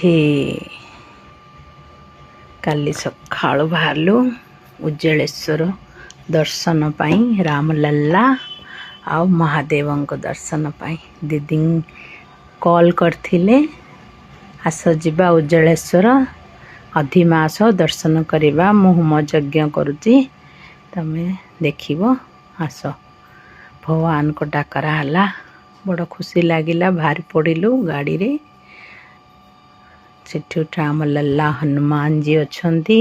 हे काली सकाळु बाहरलु उज्जलेश्वर दर्शन पाई रामलल्ला आ महादेव दर्शन पाई दीदी कॉल करथिले आस जिबा उज्जलेश्वर अधिमास दर्शन करवा मुहुम यज्ञ करुची तमे देखिबो आस भगवान को डाकरा हला बड़ खुशी लागिला भारी पड़िलु गाड़ी रे सेठू रामलल्ला हनुमान जी अच्छी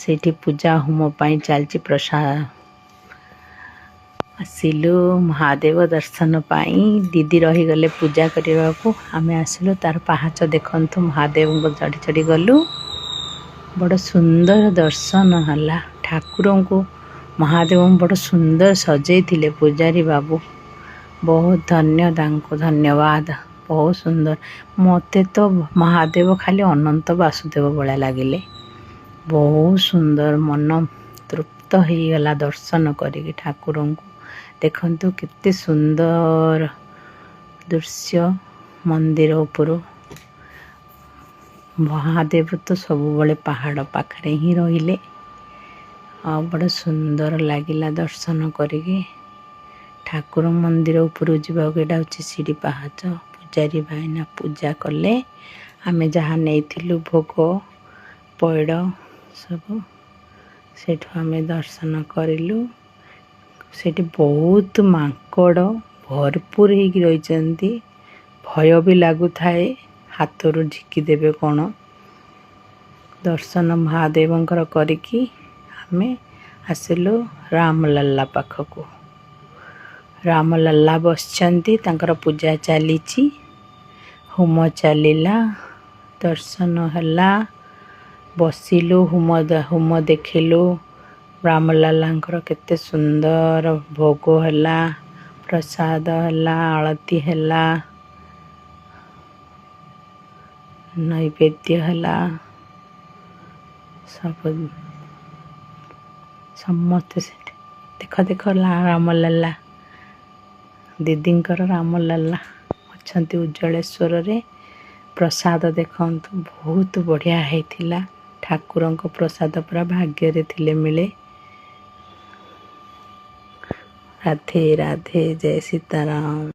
सेठी पूजा होम पाई चलची प्रसाद आसिलु महादेव दर्शन पाई दीदी रही गले पूजा करने को आम आसिलु तार पहाच देखंतु महादेव को चढ़ी चढ़ी गलु बड़ सुंदर दर्शन हला ठाकुर को महादेव बड़ सुंदर सजे थिले पूजारी बाबू बहुत धन्यवाद बहुत सुंदर मते तो महादेव खाली अनंत वासुदेव बड़ा लगिले बहुत सुंदर मन तृप्त हो गला दर्शन करी ठाकुर को देखंतु कितने सुंदर दृश्य मंदिर ऊपर महादेव तो सब बड़े पहाड़ पाखरे ही रहिले आ बड़ा सुंदर लगिला दर्शन करी ठाकुर मंदिर ऊपर जावाक सीढ़ी पहाच पूजारी भाईना पूजा कले आमे जहाँ नहीं भोग पैड़ सब से आमे दर्शन करूँ से बहुत मांकड़ भरपूर हो रही भय भी लगु थाए हाथ रू झिकीदेवे कौन दर्शन महादेव करिकी आमे आसिलु रामलल्ला पाखक रामलल्ला बसचंती तांकर पूजा चलीची होम चलिला दर्शन हला बसिलु होम देखिलु रामलल्ला केते सुंदर भोग हला प्रसाद हला आरती हला नैवेद्य हला सब समस्त देख देख रामलल्ला दीदींकर रामलल्ला अच्छी उज्जलेश्वर रे प्रसाद देखंतु बहुत बढ़िया होइथिला ठाकुर को प्रसाद पूरा भाग्य रे थिले मिले। राधे राधे जय सीताराम।